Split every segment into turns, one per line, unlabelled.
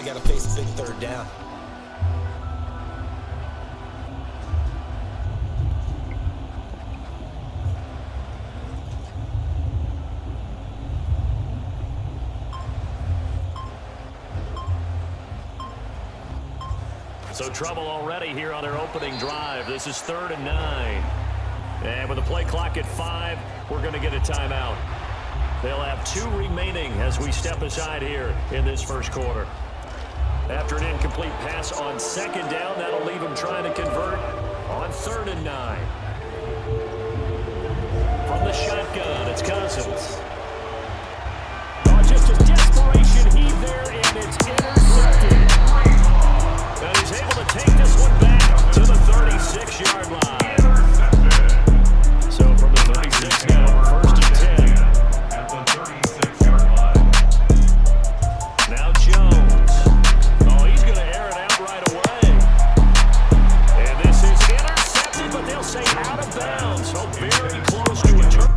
you got to face a big third down.
So trouble already here on their opening drive. This is 3rd and 9. And with the play clock at 5, we're going to get a timeout. They'll have 2 remaining as we step aside here in this first quarter. After an incomplete pass on 2nd down, that'll leave them trying to convert on 3rd and 9. From the shotgun, it's Cousins. Oh, just a desperation heave there, and it's intercepted. And he's able to take this one back to the 36-yard line. So from the 36 now, 1st and 10.
At the 36-yard line.
Now Jones. Oh, he's going to air it out right away. And this is intercepted, but they'll say out of bounds. So very close to a turn.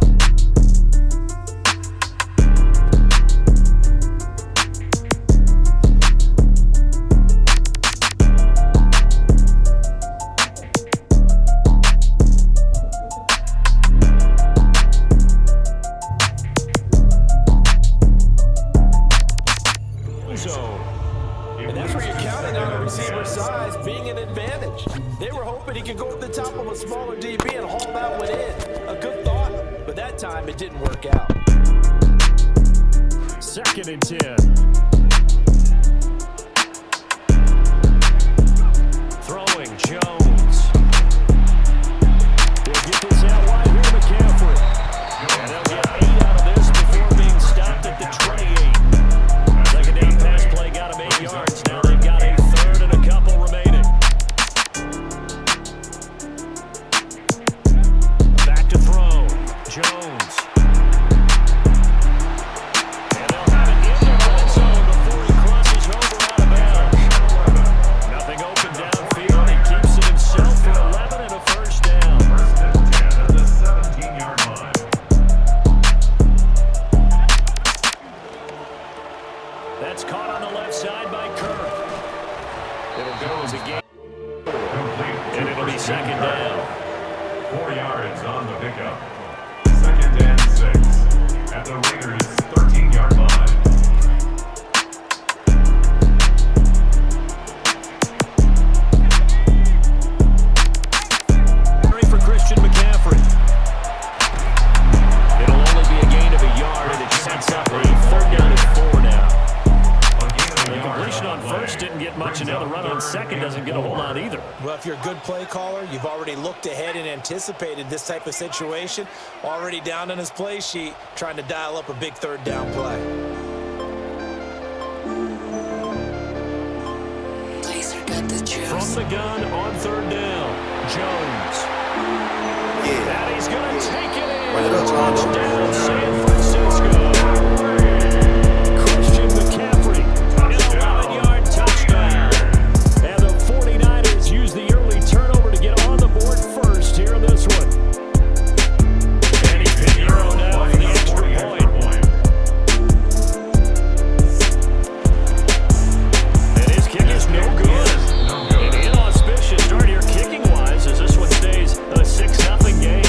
And that's where you're counting on a receiver's size being an advantage. They were hoping he could go at the top of a smaller DB and haul that one in. A good thought, but that time it didn't work out.
2nd and 10. Throwing Jones. He'll get this out wide here to McCaffrey. And they'll get 8 out of this before being stopped at the 28. Second down pass play got him 8 yards. Now they've got a 3rd and a couple remaining. Back to throw. Jones. And they'll have it in their red zone before he crosses over out of bounds. Nothing open downfield. He keeps it himself for 11 and a 1st down.
1st and 10 at the 17-yard line.
That's caught on the left side by Kirk. It'll go as a game.
Complete.
And it'll be 2nd down.
4 yards on the pickup. 2nd and 6 at the Raiders' 13-yard line.
For Christian McCaffrey. It'll only be a gain of a yard, and it sets up a 3rd down and 4 now. The completion on 1st didn't get much, and now the run on 2nd doesn't get a whole lot either.
Well, if you're a good play caller, you've already looked ahead and anticipated this type of situation. Already down on his play sheet, trying to dial up a big 3rd down play.
From the gun on 3rd down, Jones. And he's going to take it in. Touchdown, San Francisco. Christian McCaffrey, an 11-yard touchdown. And the 49ers use the early turnover to get on the board first here in this one. And he's been Euro now for the extra point. And his kick is no good. An inauspicious start here kicking-wise as this one stays a 6-0 game.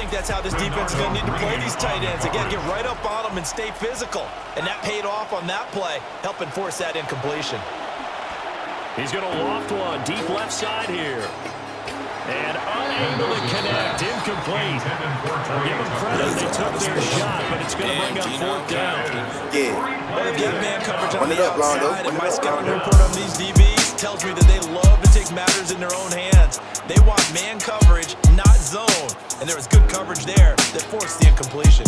think that's how this defense is going to need to play these tight ends. Again, get right up on them and stay physical. And that paid off on that play, helping force that incompletion.
He's going to loft one deep left side here. And unable to connect. Incomplete. I'll give them credit. They took their shot, but it's going to bring up fourth down.
Yeah.
Well, they've got man coverage on
Run
the
it up, Rondo.
outside, and my scouting report on these DBs tells me that they love to take matters in their own hands. They want man coverage, not zone. And there was good coverage there that forced the incompletion.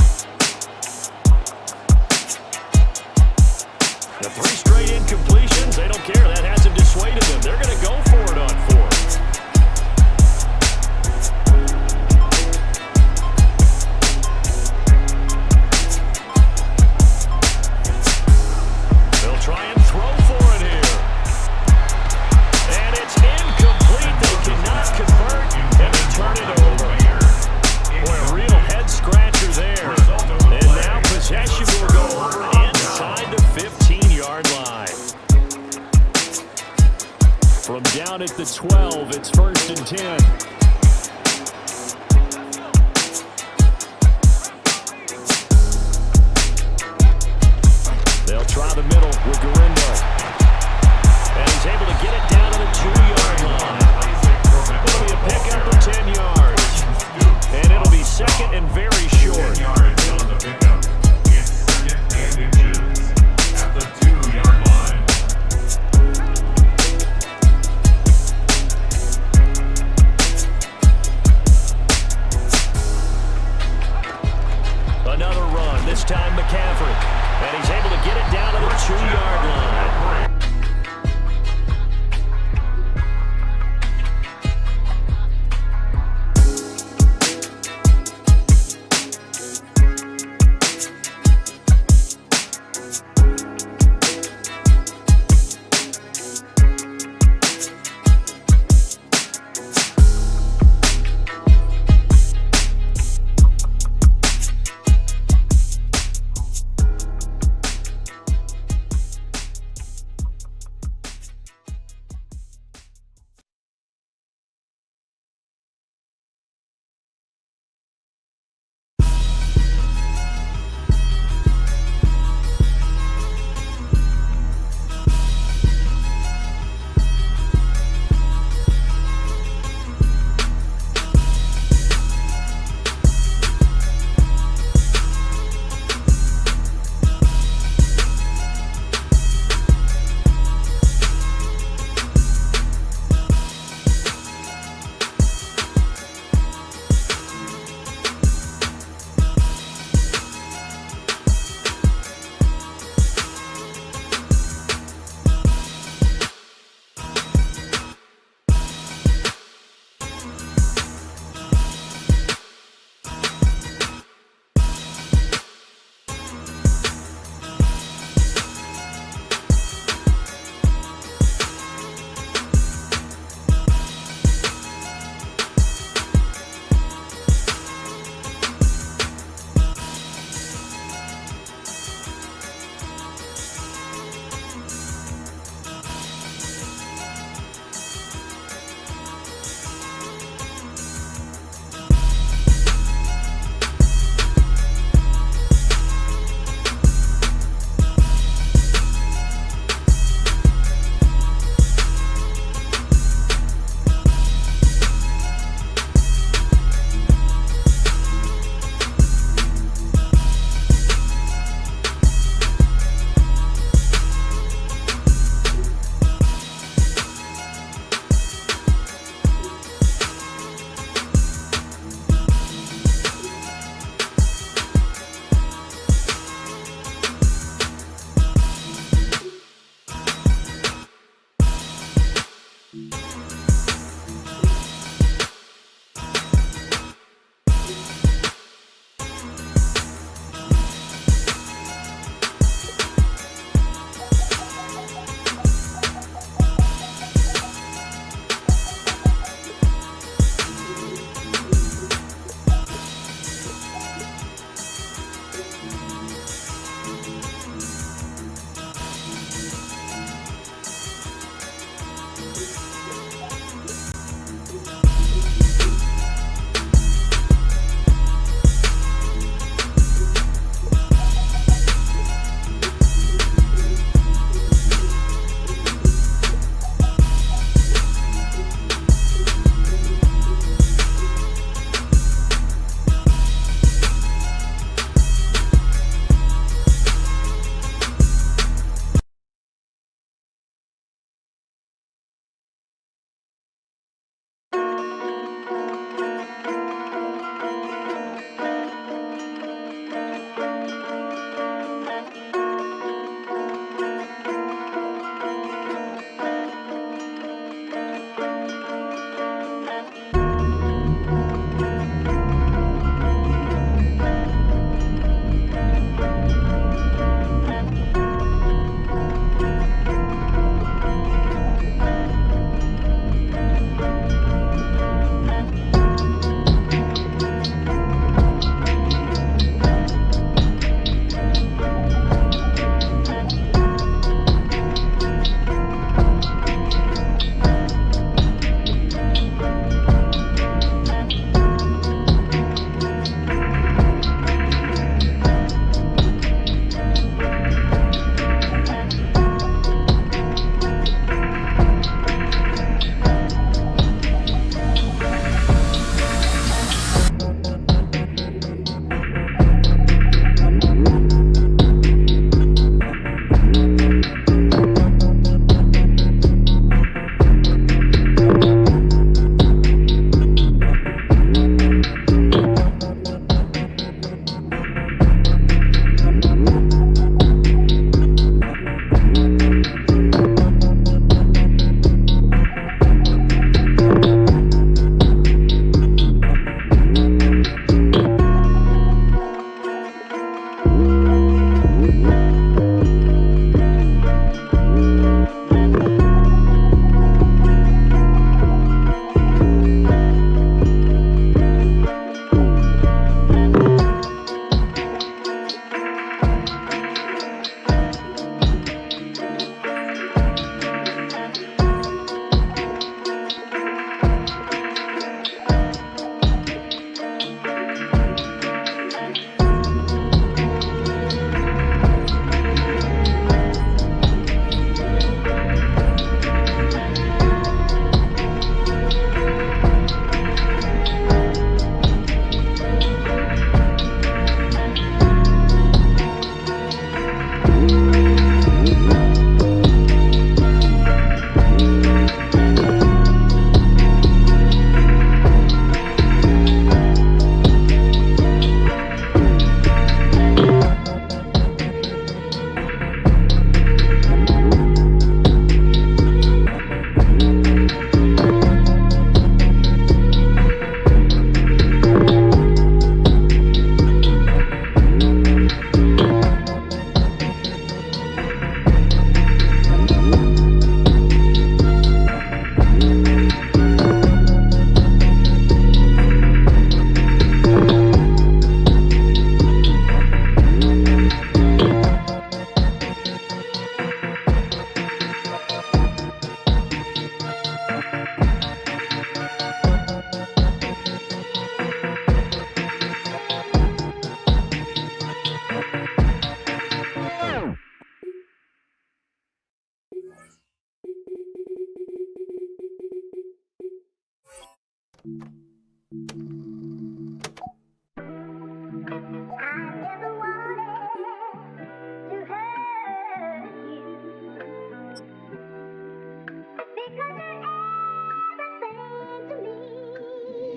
The 3 straight incompletions, they don't care. That hasn't dissuaded them. They're going to go for it on 4th. They'll try and throw for it here. And it's incomplete. They cannot convert, and they turn it over. Boy, a real head-scratcher there. And now possession will go inside the 15-yard line. From down at the 12, it's 1st and 10. They'll try the middle with Garindo. And he's able to get it down to the 2-yard line. It'll be a pickup of 10 yards. And it'll be 2nd and very short.
10 yards on the pickup. It's 2nd and inches at the 2-yard line.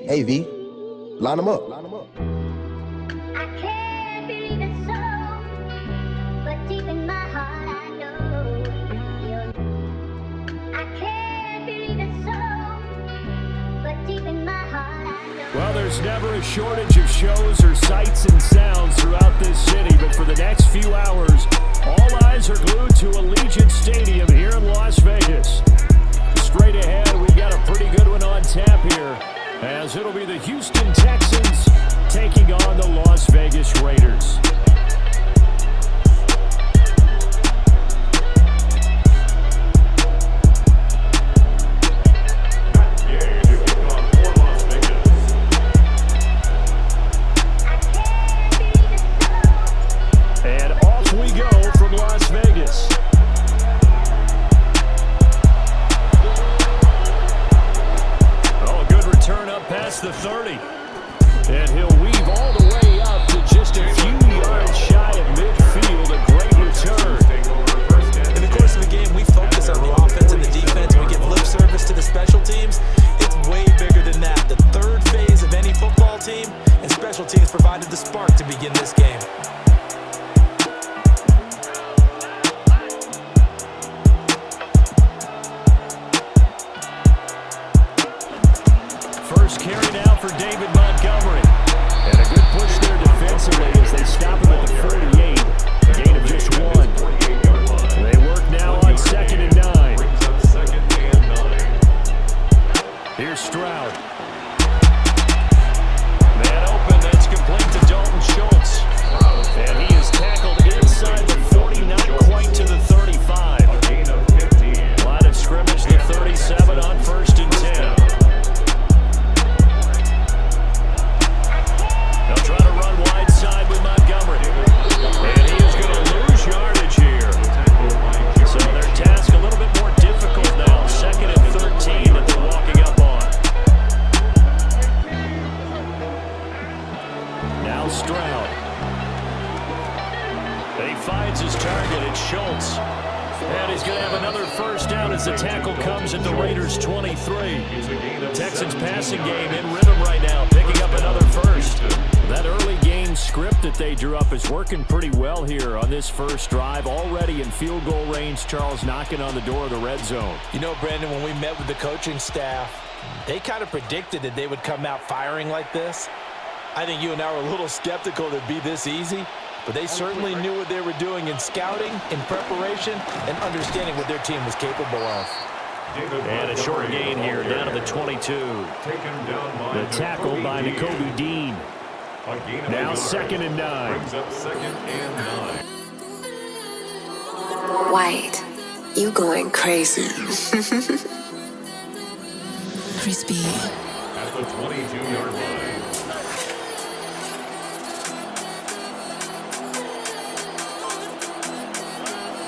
Hey, V, line them up.
I can't believe it's so, but deep in my heart I know you're. I can't believe it's so, but deep in my heart I know.
Well, there's never a shortage of shows or sights and sounds throughout this city, but for the next few hours, all eyes are glued to Allegiant Stadium here in Las Vegas. Straight ahead, we've got a pretty good one on tap here, as it'll be the Houston Texans taking on the Las Vegas Raiders. And off we go from Las Vegas. Oh, good return up past the 30. And he'll weave all the way up to just a few yards shy of midfield. A great return.
In the course of the game, we focus on the offense and the defense. We give lip service to the special teams. It's way bigger than that. The third phase of any football team, and special teams provided the spark to begin this game.
First carry now for David Montgomery. And a good push there defensively as they stop him at the 48. A gain of just one. They work now on 2nd and 9. Here's Stroud. Man open, that's complete to Dalton Schultz. And he is tackled inside the 40, not quite to the 35. Line of scrimmage, the 37 on 1st and 10. They'll try to run wide side with Montgomery. And he is going to lose yardage here. So their task a little bit more difficult now. 2nd and 13 that they're walking up on. Now Stroud. And he finds his target. It's Schultz. And he's going to have another first down as the tackle comes at the Raiders' 23. Texans passing game in rhythm right now, picking up another first. That early game script that they drew up is working pretty well here on this first drive. Already in field goal range, Charles knocking on the door of the red zone.
You know, Brandon, when we met with the coaching staff, they kind of predicted that they would come out firing like this. I think you and I were a little skeptical that it'd be this easy, but they certainly knew what they were doing in scouting, in preparation, and understanding what their team was capable of.
And a short gain here, down to the 22. The tackle by Nakobe Dean. Now 2nd and 9.
White, you going crazy.
Crispy.
At the 22-yard line.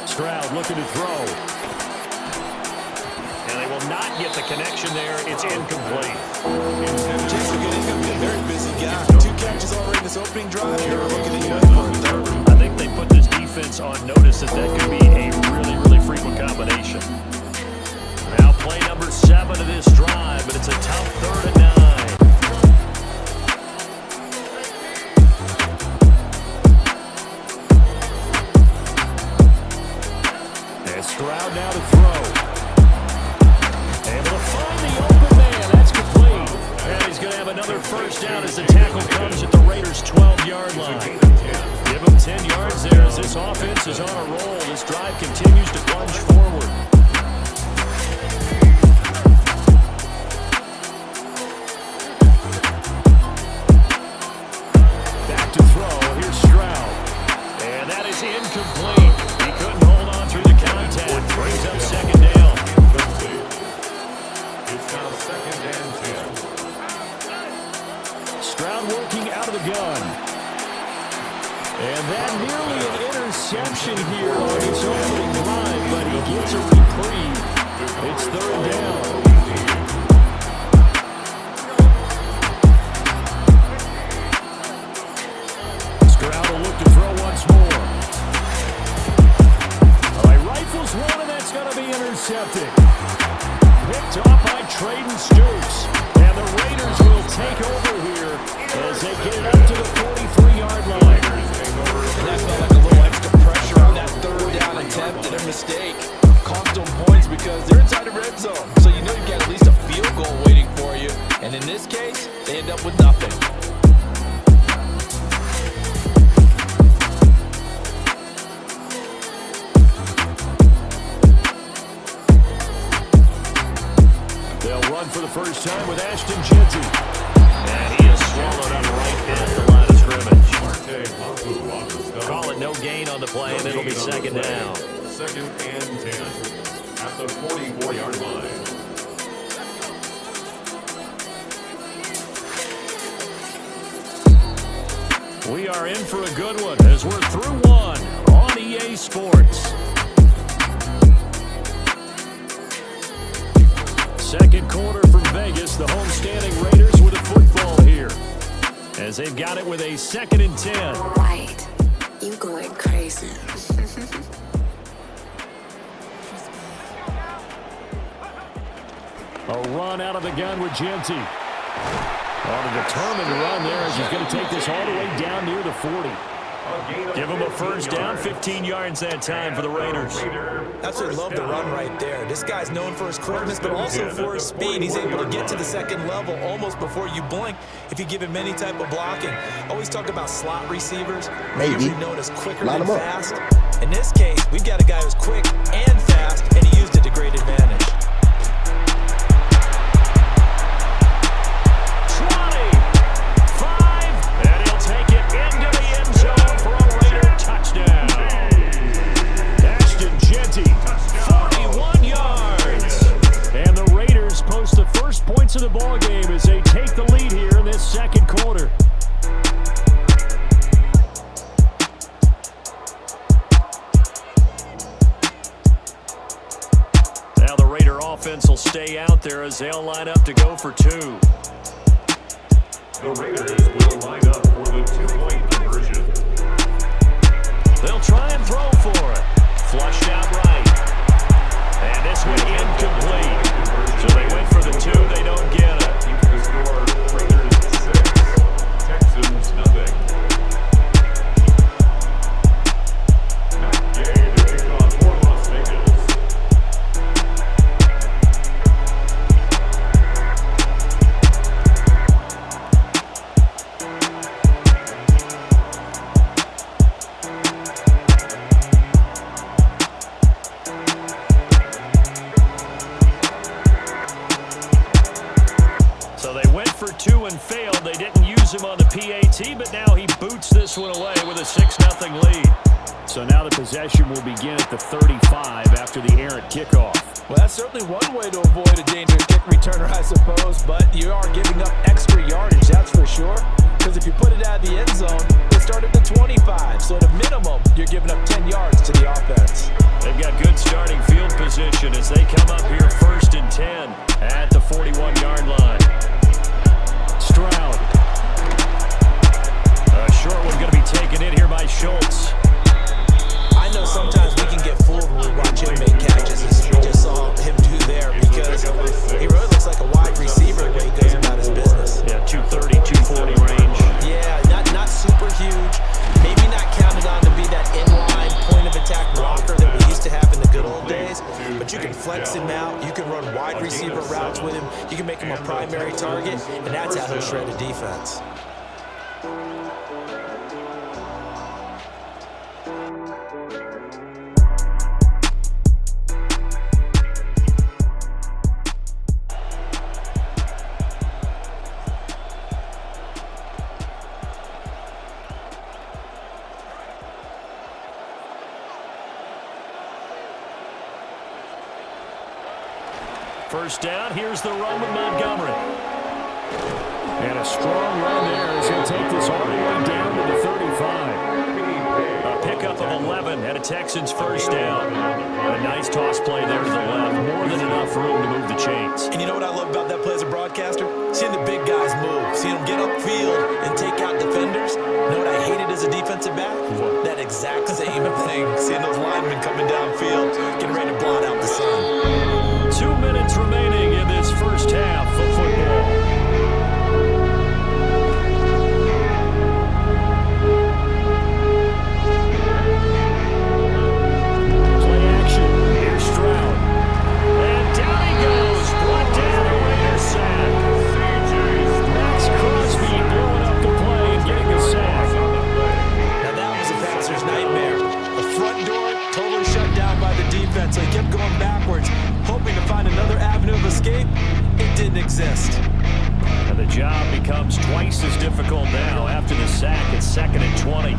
Stroud looking to throw. And they will not get the connection there. It's incomplete.
James will get incomplete. Very busy guy. 2 catches already in this opening drive. You're looking at you for a third.
I think they put this defense on notice that could be a really, really frequent combination. Now play number 7 of this drive, but it's a tough 3rd and 9. And Stroud now to throw. Able to find the open man. That's complete. And he's going to have another first down as the tackle comes at the Raiders' 12-yard line. Give him 10 yards there as this offense is on a roll. This drive continues to plunge forward. Back to throw. Here's Stroud. And that is incomplete. He couldn't hold on through the contact. Brings up 2nd down.
It's now 2nd and 10.
Stroud working out of the gun. And that nearly an interception here on his opening drive, but he gets a reprieve. It's 3rd down. Stroud will look to throw once more. All right, rifles one, and that's going to be intercepted. picked off by Traden Stoops. And the Raiders will take over here as they get it up to the 43-yard line.
And that felt like a little extra pressure on that third down attempt and a mistake. Cost them points because they're inside the red zone. So you know you've got at least a field goal waiting for you. And in this case, they end up with nothing.
They'll run for the first time with Ashton Jeanty. And he is swallowed up right at the line of scrimmage. Call it no gain on the play, and it'll be second down.
Second and 10 at the 44-yard line.
We are in for a good one as we're through one on EA Sports. Second quarter from Vegas, the homestanding Raiders with a football here as they've got it with a 2nd and 10.
White, you going crazy.
A run out of the gun with Jeanty. On a determined run there as he's going to take this all the way down near the 40. Give him a first down, 15 yards that time for the Raiders.
Absolutely love the run right there. This guy's known for his quickness, but also for his speed. He's able to get to the second level almost before you blink if you give him any type of blocking. Always talk about slot receivers.
Maybe.
Usually known as quicker
Line
than
'em up.
fast. In this case, we've got a guy who's quick and fast, and he used it to great advantage.
25, and he'll take it into the end zone for a Raider touchdown. Ashton Jeanty, 41 yards. And the Raiders post the first points of the ballgame as they take the lead here in this second quarter. Now the Raider offense will stay out there as they'll line up to go for two.
The Raiders will line up for the 2-point conversion.
They'll try and throw for it. Flushed out right. And this one incomplete. So they went for the two. They don't get it.
Keeps the score Raiders 6, Texans nothing. Matt Gay to kick off for Las Vegas.
So they went for two and failed. They didn't use him on the PAT, but now he boots this one away with a 6-0 lead. So now the possession will begin at the 35 after the errant kickoff.
Well, that's certainly one way to avoid a dangerous kick returner, I suppose, but you are giving up extra yardage, that's for sure. Because if you put it out of the end zone, they start at the 25. So at a minimum, you're giving up 10 yards to the offense.
They've got good starting field position as they come up here 1st and 10 at the 41-yard line. Stroud. A short one going to be taken in here by Schultz.
I know sometimes we can get fooled when we watch him make catches, as we just saw him do there, because he really looks like a wide receiver when he goes about his business.
Yeah, 230, 240 range.
Yeah, not super huge. Maybe not counted on to be that inline point of attack blocker that we used to have in the good old days, but you can flex him out. You can run wide receiver routes with him. You can make him a primary target, and that's how he'll shred a defense.
First down, here's the run with Montgomery. And a strong run there as he'll take this all the way down to the 35. A pickup of 11 and a Texans first down. A nice toss play there to the left. More than enough room to move the chains.
And you know what I love about that play as a broadcaster? Seeing the big guys move, seeing them get upfield and take out defenders. You know what I hated as a defensive back? That exact same thing. Seeing those linemen coming downfield, getting ready to blot out the sun.
2 minutes remaining
escape, it didn't exist.
And the job becomes twice as difficult now after the sack. It's 2nd and 20.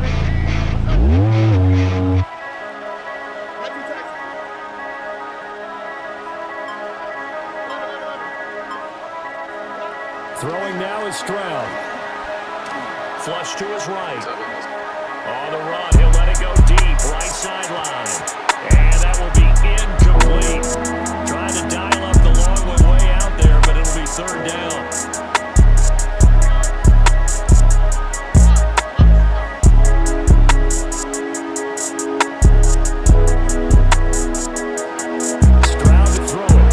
Throwing now is Stroud. Flush to his right. On the run, he'll let it go deep, right sideline. And that will be incomplete. Trying to dial up the long way out there, but it'll be 3rd down. Stroud to throw it.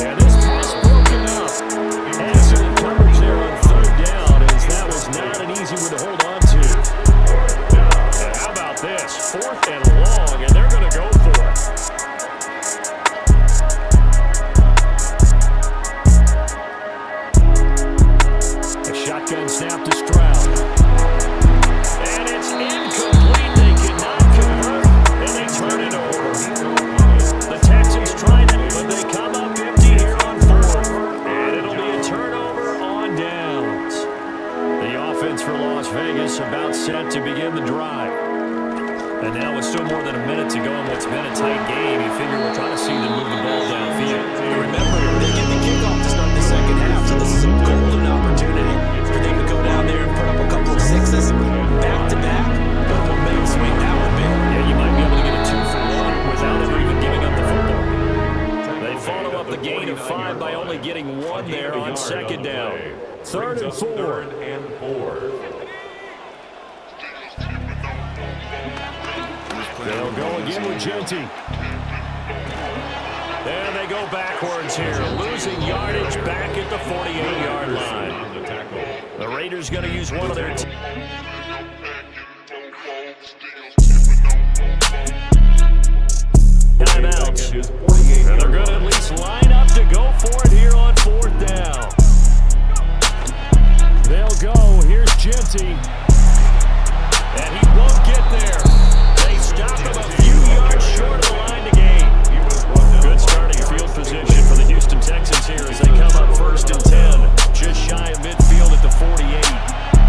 And this pass broken up. Excellent coverage there on 3rd down, as that was not an easy one to hold on to. And how about this? 4th and long, and they're going to go for it. A shotgun snap to Stroud. And it's incomplete. They cannot convert, and they turn it over. The Texans tried it, but they come up empty here on 4th. And it'll be a turnover on downs. The offense for Las Vegas about set to begin the drive. And now with still more than a minute to go in what's been a tight game, you figure we're trying to see them move the ball downfield.
Remember, they get the kickoff to start the second half, so this is a golden opportunity for them to go down there and put up a couple of sixes back-to-back. What a momentum swing that would be.
Yeah, you might be able to get a 2-for-1 without ever even giving up the football. They follow up the gain of 5 by only getting 1 there on 2nd down. 3rd and 4.
3rd and 4.
They'll go again with Genty. And they go backwards here, losing yardage back at the 48-yard line.
On the tackle.
The Raiders going to use one of their timeouts. And they're going to at least line up to go for it here on 4th down. They'll go. Here's Genty. And he won't get there. They stop him a few yards short of the line to gain. Good starting field position for the Houston Texans here as they come up 1st and 10. Just shy of midfield at the 48.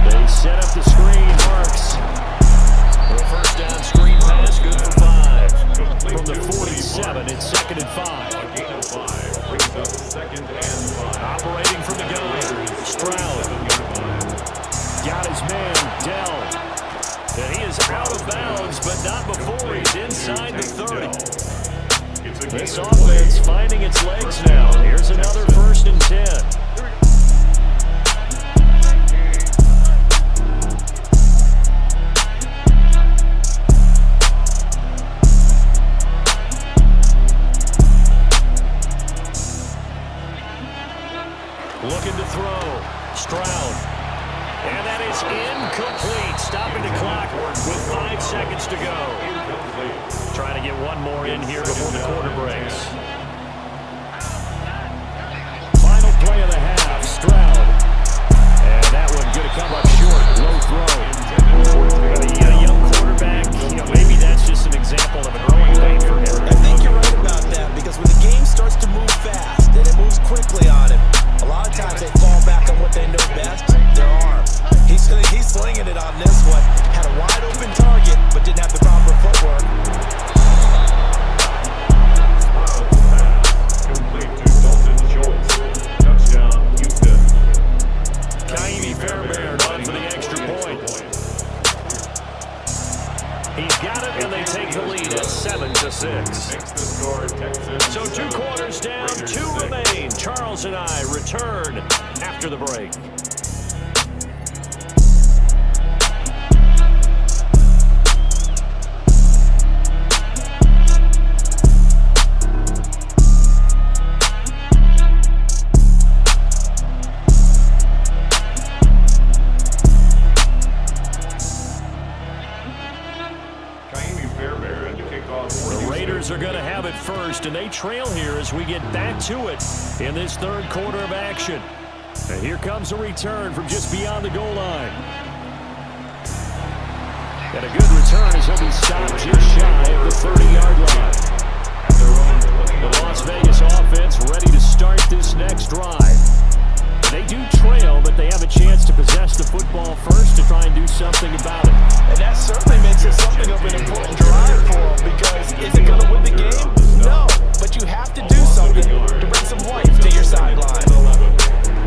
They set up the screen. Marks. The 1st down screen pass, good for 5. From the 47, it's 2nd and 5.
A gain of 5 brings up 2nd and 5.
Operating from the gun. Stroud. Got his man, Dell. And he is out of bounds, but not before he's inside the 30. This offense finding its legs now. Here's another 1st and 10. Looking to throw. Stroud. And that is incomplete. Stopping the clock with 5 seconds to go. Trying to get one more in here before the quarter breaks. Final play of the half. Stroud. And that one going to come up short. Low throw. A young quarterback, maybe that's just an example of a growing pain for him.
I think you're right about that, because when the game starts to move fast and it moves quickly on him, a lot of times they fall back on what they know best, their arm. He's slinging it on this one. Had a wide open target, but didn't have the proper footwork.
Complete to Dalton Schultz. Touchdown, Houston.
Kaimi Fairbairn on for the extra point. He's got it, and they take the lead at 7-6.
Makes the score Texans.
So 2 quarters down, 2 remain. Charles and I return after the break. Are going to have it first, and they trail here as we get back to it in this 3rd quarter of action. And here comes a return from just beyond the goal line. And a good return as he'll be stopped just shy of the 30-yard line. The next drive. They do trail, but they have a chance to possess the football first to try and do something about it.
And that certainly makes it something of an important drive for them, because is it going to win the game? No, but you have to do something to bring some life to your sideline.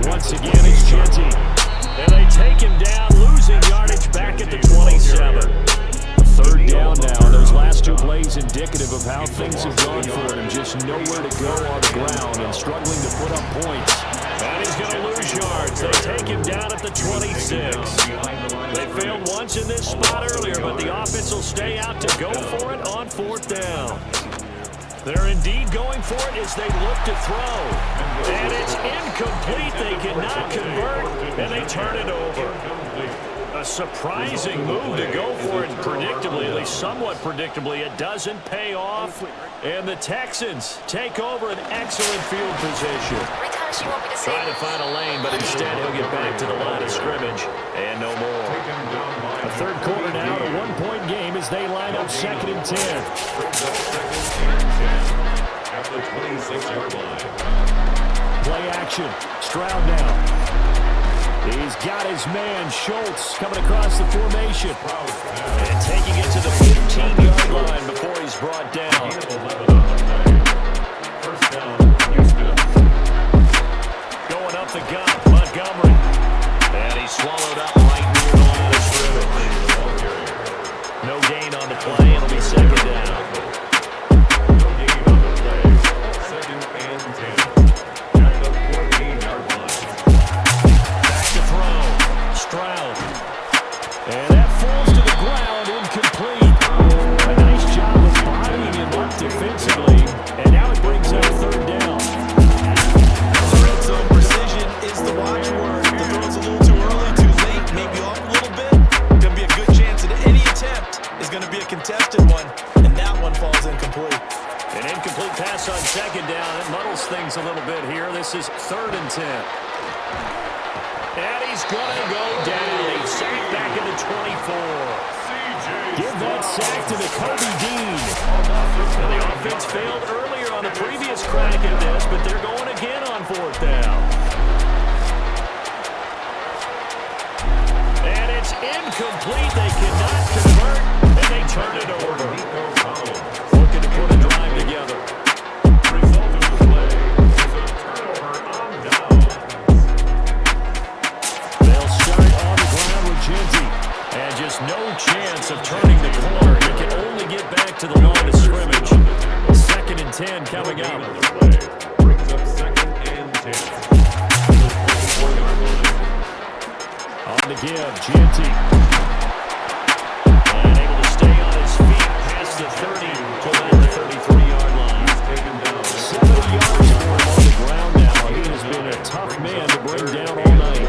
Once again, it's Genty. And they take him down, losing yardage back at the 27. Third down now, and those last two plays indicative of how things have gone for him. Just nowhere to go on the ground and struggling to put up points. And he's going to lose yards. They take him down at the 26. They failed once in this spot earlier, but the offense will stay out to go for it on fourth down. They're indeed going for it as they look to throw. And it's incomplete. They cannot convert, and they turn it over. A surprising move to go for it predictably, at least somewhat predictably. It doesn't pay off, and the Texans take over an excellent field position. Trying to find a lane, but instead he'll get back to the line of scrimmage, and no more. A third quarter now, a one-point game as they line up 2nd and 10.
At the 26-yard line.
Play action. Stroud now. He's got his man, Schultz, coming across the formation. And taking it to the 15-yard line before he's brought down.
First down, Houston.
Going up the gut, Montgomery. And he's swallowed up right near the line of scrimmage. No gain on the play, it'll be 2nd down.
No gain on the play. 2nd and 10. At the 14-yard line.
Stroud. And that falls to the ground, incomplete. A nice job of bodying him up defensively. And now it brings up 3rd down.
Red zone precision is the watchword. The throw's a little too early, too late, maybe off a little bit. Going to be a good chance that any attempt is going to be a contested one, and that one falls incomplete.
An incomplete pass on 2nd down. It muddles things a little bit here. This is 3rd and 10. And he's going to go down. He's sacked back in the 24. Give that sack to the Kobe Dean. And the offense failed earlier on the previous crack at this, but they're going again on 4th down. And it's incomplete. They cannot convert, and they turn it over. Looking to put a drive together.
Result of the play is a turnover on downs.
They'll start on the ground with Genty. And just no chance of turning the corner. He can only get back to the line of scrimmage. 2nd and 10 coming up.
Brings up 2nd and 10.
On the give, Genty. And able to stay on his feet past the 30 to about the 33-yard line.
He's taken down.
70 yards for him on the ground now. He has been a tough man to bring down all night.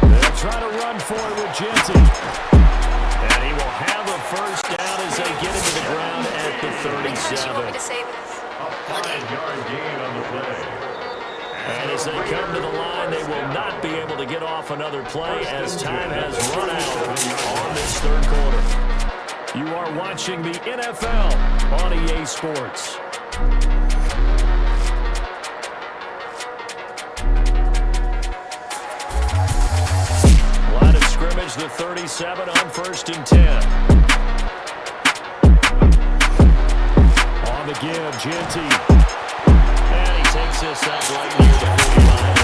They'll try to run for it with Genty. And he will have a 1st down as they get into the ground at the 37.
A 5-yard gain on the play.
And as they come to the line, they will not be able to get off another play as time has run out on this 3rd quarter. You are watching the NFL on EA Sports. Line of scrimmage, the 37 on 1st and 10. On the give, Genty. And he takes this up right near the 45-yard line.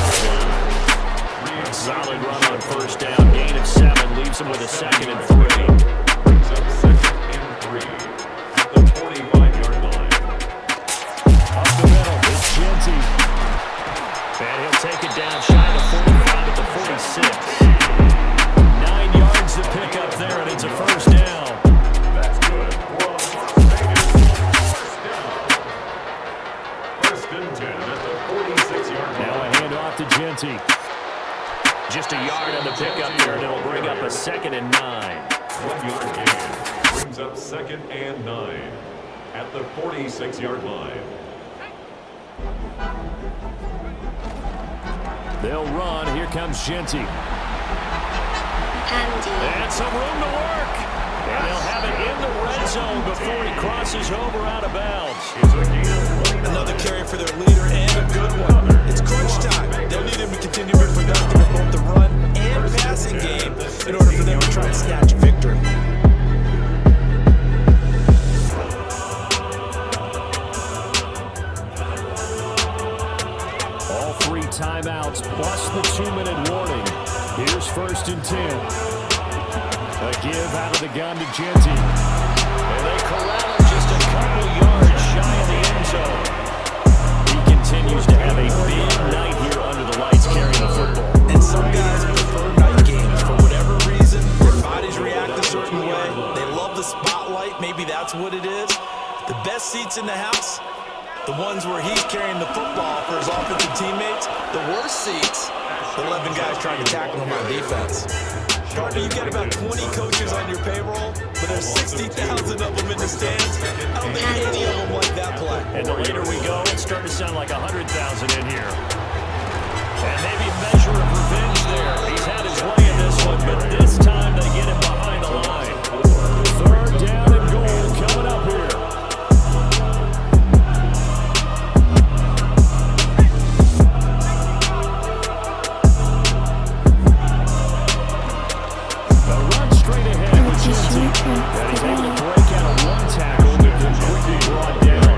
Solid run on 1st down. Gain of 7 leaves him with a 2nd and 3.
Brings up 2nd and 3 at the 45-yard line.
Up the middle, it's Genty. And he'll take it down shy of 45 at the 46. 9 yards to pick up there, and it's a 1st down.
That's good for a Las Vegas 1st down. 1st and 10 at the 46-yard line.
Now a handoff to Genty. Just a yard on the pickup there, and it'll bring up a 2nd and 9.
1-yard gain brings up 2nd and 9 at the 46-yard line.
They'll run. Here comes Genty. And some room to work. And they'll have it in the red zone before he crosses over out of bounds.
It's a gain of 1
Another carry for their leader and a good one. It's crunch time. They'll need him to continue to be productive in both the run and passing game in order for them to try and snatch a victory.
All 3 timeouts plus the 2-minute warning. Here's 1st and 10. A give out of the gun to Genty. And they corral him just a couple yards shy of the end zone. He continues to have a big night here under the lights carrying the football.
And some guys prefer night games for whatever reason. Their bodies react a certain way. They love the spotlight. Maybe that's what it is. The best seats in the house, the ones where he's carrying the football for his offensive teammates. The worst seats, the 11 guys trying to tackle him on defense. Partner, you've got about 20 coaches on your payroll, but there's 60,000 of them in the stands. I don't think any of them like that play.
And the later we go, it's starting to sound like 100,000 in here. And maybe a measure of revenge there. He's had his way in this one, but this time they get him behind the line. 3rd down and goal coming up here. And he's able to break out of 1 tackle, but then quickly brought down.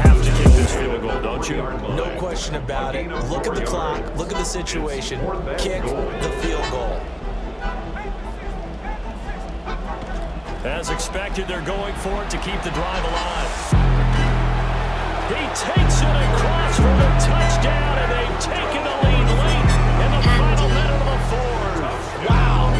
Have to kick this field goal, don't you?
No question about it. Look at the clock. Look at the situation. Kick the field goal.
As expected, they're going for it to keep the drive alive. He takes it across for the touchdown, and they've taken the lead late in the final minute of the 4th. Wow.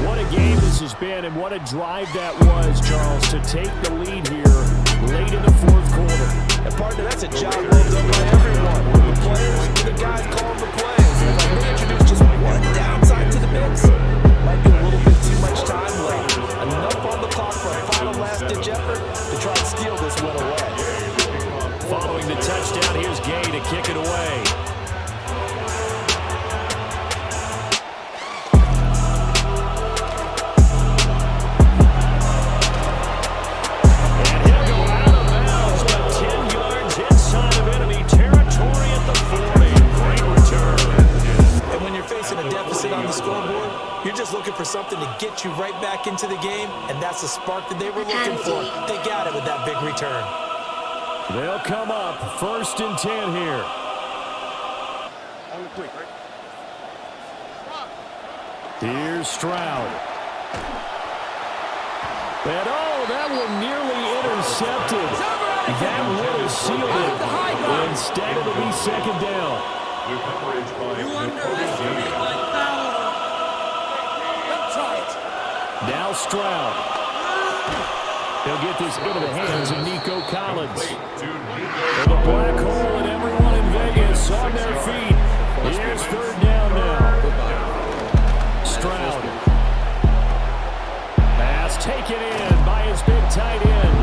What a game this has been, and what a drive that was, Charles, to take the lead here late in the 4th quarter.
And partner, that's a job well done by everyone. The players and the guys calling the plays. And if I may introduce just one downside to the mix, might be a little bit too much time left. Enough on the clock for a final last-ditch effort to try and steal this one away.
Following the touchdown, here's Gay to kick it away.
You're just looking for something to get you right back into the game, and that's the spark that they were looking for. They got it with that big return.
They'll come up 1st and 10 here. Here's Stroud. And that one nearly intercepted. That would have sealed it. Instead, it'll be 2nd down.
You underestimate my power.
Now Stroud. He'll get this into the hands of Nico Collins. For the black hole and everyone in Vegas on their feet. Here's 3rd down now. Stroud. Pass taken in by his big tight end.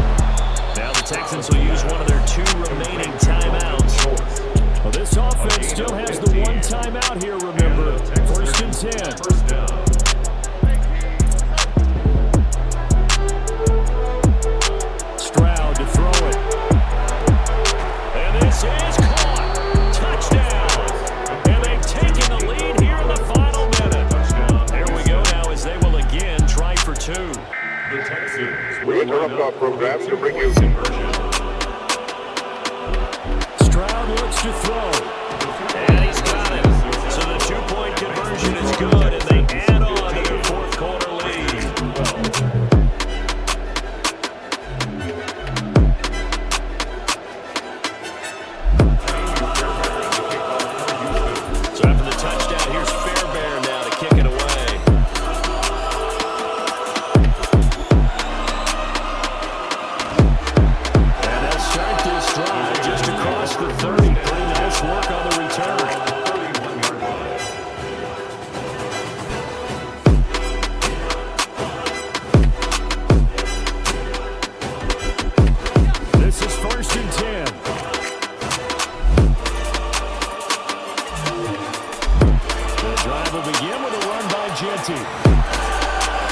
Now the Texans will use one of their 2 remaining timeouts. Well, this offense still has the 1 timeout here, remember. 1st and 10.
We interrupt our program to bring you conversion.
Stroud looks to throw. And he's got it. So the 2-point conversion is good, and they add on to their 4th quarter lead. So after the touchdown, here's Fairbairn now to kick it away. Just across the 30. Pretty nice work on the return. This is 1st and 10. The drive will begin with a run by Genty.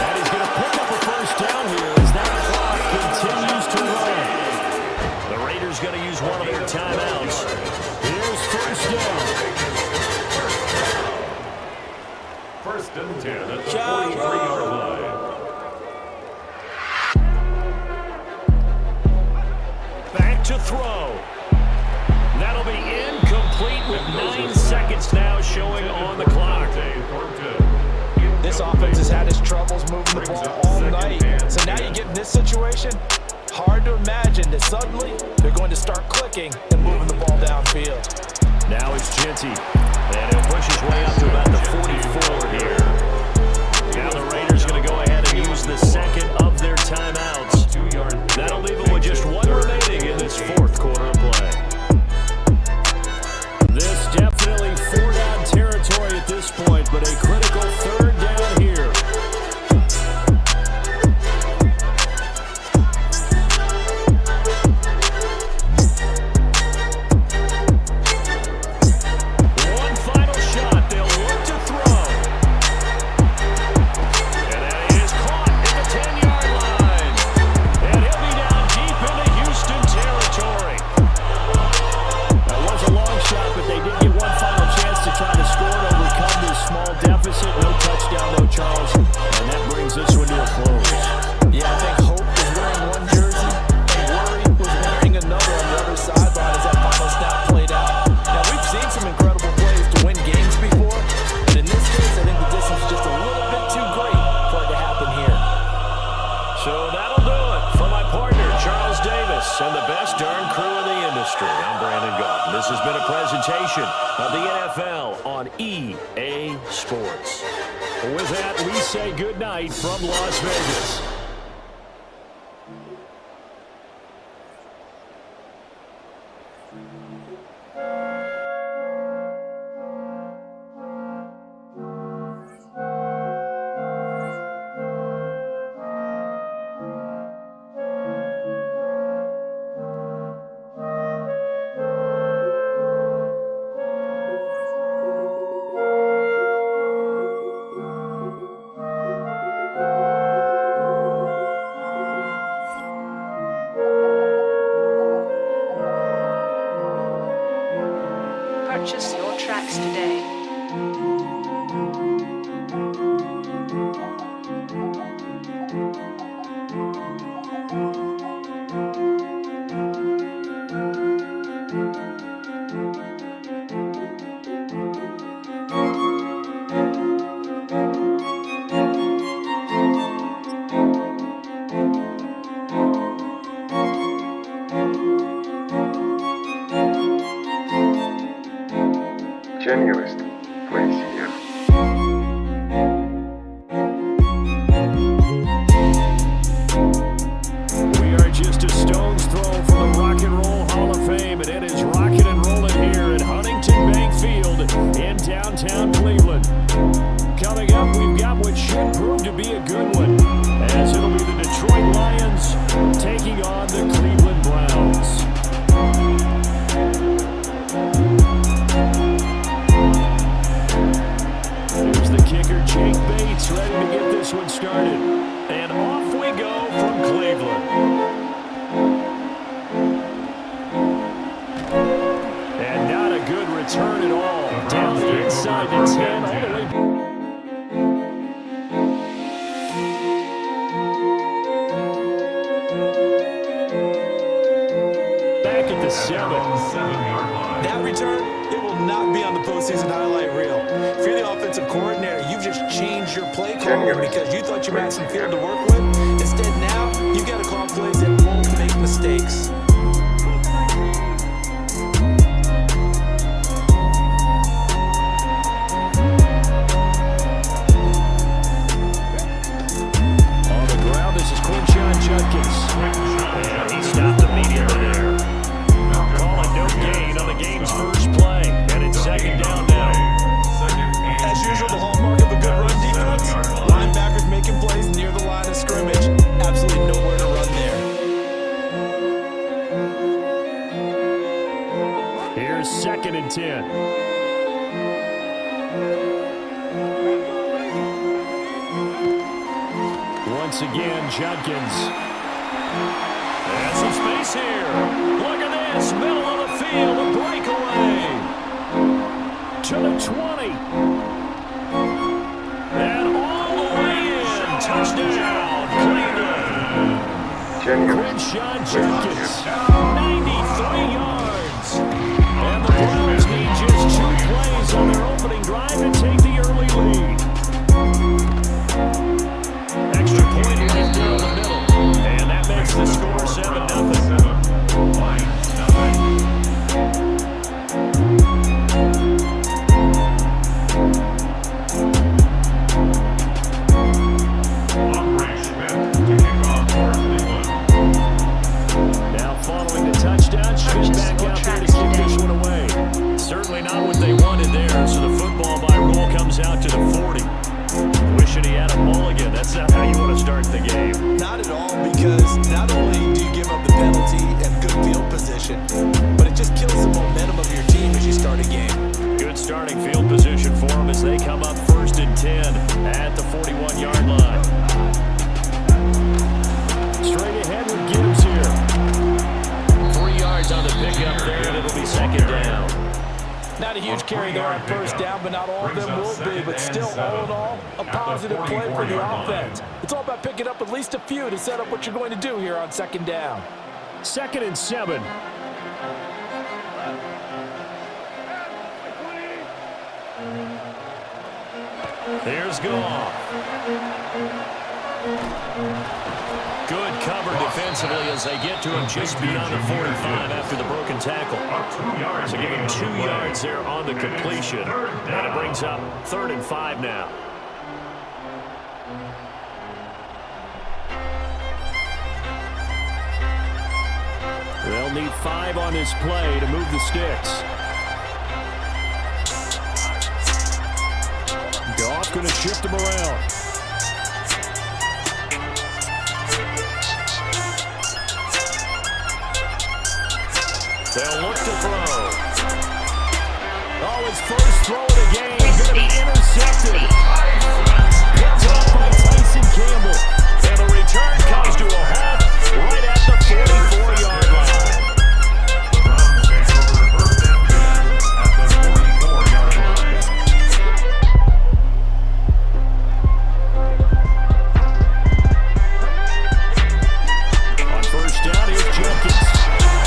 And he's going to pick up a 1st down here as that clock continues to run. The is going to use one of their timeouts. Here's first down.
First and 10 at the 43-yard line.
Back to throw. That'll be incomplete with 9 seconds now showing on the clock.
This offense has had its troubles moving the ball all night. So now you get in this situation, hard to imagine that suddenly they're going to start clicking and moving the ball downfield.
Now it's Genty, and he'll push his way up to about the 44 here. Now the Raiders going to go ahead and use the second of their timeouts. That'll leave them with just one remaining in this fourth quarter of play. This definitely 4-down territory at this point, but a critical third down here. One final shot. They'll look to throw. And that is caught at the 10-yard line. And he'll be down deep into Houston territory. That was a long shot, but they did get one final chance to try to score to overcome this small deficit. No touchdown, though, Charles. And that brings this one to a close.
Yeah, I think Hope was wearing one jersey and Worry was wearing another on the other sideline as that final snap played out. Now, we've seen some incredible plays to win games before, but in this case, I think the distance is just a little bit too great for it to happen here.
So that'll do it for my partner, Charles Davis, and the best darn crew in the industry. I'm Brandon Gaunt. This has been a presentation of the NFL on EA Sports. With that, we say goodnight from Las Vegas.
Purchase your tracks today.
Genuinist, please here.
We are just a stone's throw from the Rock and Roll Hall of Fame, and it is rocking and rolling here at Huntington Bank Field in downtown Cleveland. Coming up, we've got what should prove to be a good one, as it'll be the Detroit Lions taking on the Cleveland Browns. Here's the kicker, Jake Bates, ready to get this one started. And off we go from Cleveland. And not a good return at all. Down inside the 10, all the way back at the 7.
That return, it will not be on the postseason highlight reel. If you're the offensive coordinator, you've just changed your play calling because you thought you had some field to work with. Instead, now you got to call plays that won't make mistakes.
on the ground. This is Quinshon Judkins. And he stopped immediately there. Calling no gain on the game's first play. And it's second down now.
As usual, the hallmark of a good run defense. Linebackers making plays near the line of scrimmage. Absolutely nowhere to run there.
Here's second and 10. Once again, Judkins. And some space here. Look at this. pass, middle of the field, a breakaway to the 20. And all the way in, touchdown, Cleveland. Crenshaw Jenkins, 93 yards. And the Browns need just 2 plays on their opening drive to take the early lead. Extra point right there in the middle. And that makes the score 7-0. Now following the touchdown, Schmidt back out there to kick this one away. Certainly not what they wanted there, so the football by rule comes out to the 40. Wishing he had a mulligan. That's not how you want to start the game.
Not at all, because not only do you give up the penalty and good field position, but it just kills the momentum of your team as you start a game.
Good starting field position for them as they come up 1st and 10 at the 41-yard line. Straight ahead with Gibbs here. 3 yards on the pickup there, and it'll be 2nd down.
Not a huge carry there on 1st down, but not all of them will be. But still, all in all, a positive play for the offense. It's all about picking up at least a few to set up what you're going to do here on 2nd down.
2nd and 7. Here's Goff. Good cover defensively as they get to him just beyond the 45 after the broken tackle. So give him 2 yards there on the completion. And it brings up 3rd and 5 now. They'll need 5 on this play to move the sticks. Goff going to shift him around. They'll look to throw. Oh, his first throw of the game going to be intercepted. Picked off by Tyson Campbell. And the return comes to a halt right at the 44-yard line.
The Browns take over 1st and 10 at the 44-yard line.
On 1st down, here's Jenkins.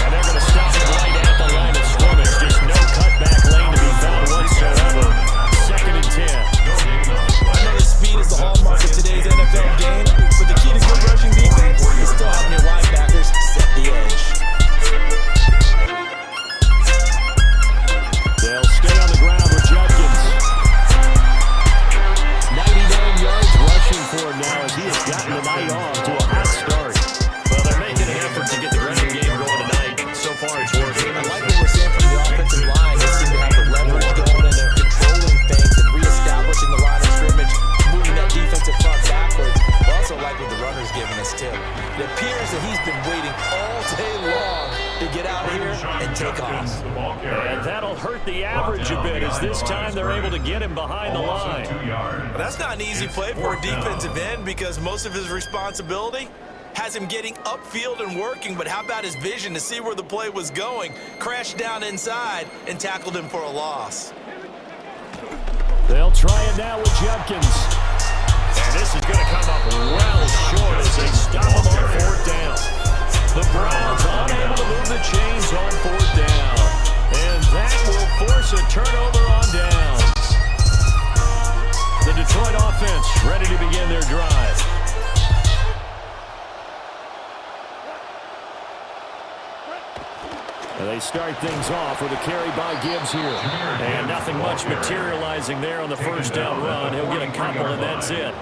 And they're going to stop him right at the line of scrimmage. Just no cutback lane to be found whatsoever. 2nd and 10.
I know the speed is the hallmark of today's NFL game, but the key to good rushing defense is still having your linebackers set the edge.
They'll stay on the ground with Jenkins. 99 yards rushing for him now as he has gotten the night off to a hot start. Well, they're making an effort to get the ground game going tonight. So far, it's working.
I like what we're seeing from the offensive line. They seem to have the leverage going, and they're controlling things and reestablishing the line of scrimmage, moving that defensive front backwards. I also like what the runner's giving us, too. It appears that he's been waiting all day long to get out here and take off.
And that'll hurt the average a bit as this time they're able to get him behind the line.
But that's not an easy play for a defensive end because most of his responsibility has him getting upfield and working, but how about his vision to see where the play was going, crashed down inside, and tackled him for a loss.
They'll try it now with Jenkins. And this is going to come up well short as they stop him on 4th down. The Browns unable to move the chains on 4th down. And that will force a turnover on downs. The Detroit offense ready to begin their drive. And they start things off with a carry by Gibbs here. And nothing much materializing there on the 1st down run. He'll get a couple, and that's it.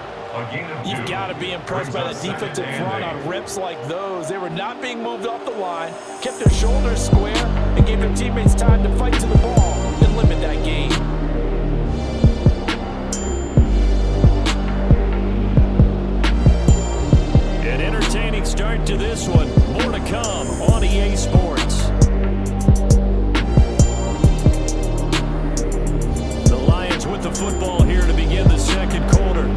You've got to be impressed by that defensive front on reps like those. They were not being moved off the line, kept their shoulders square, and gave their teammates time to fight to the ball and limit that gain.
An entertaining start to this one. More to come on EA Sports. The Lions with the football here to begin the 2nd quarter,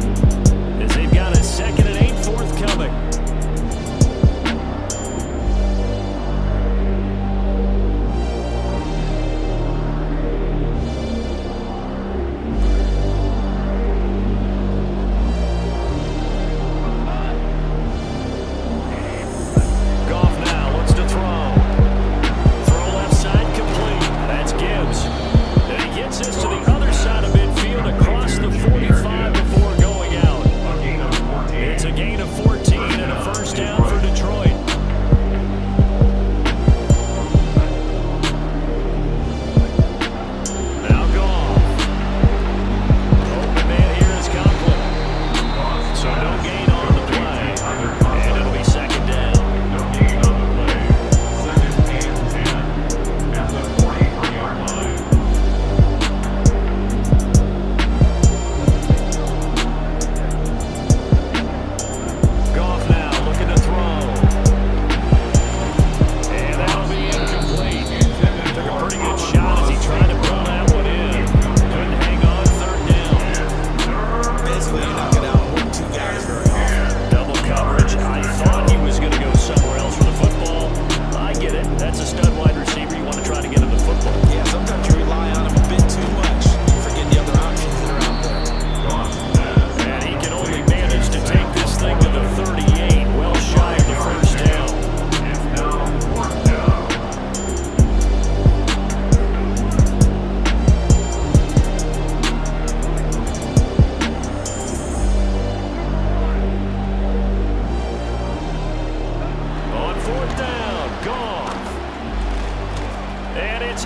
as they've got a 2nd and 8 forthcoming.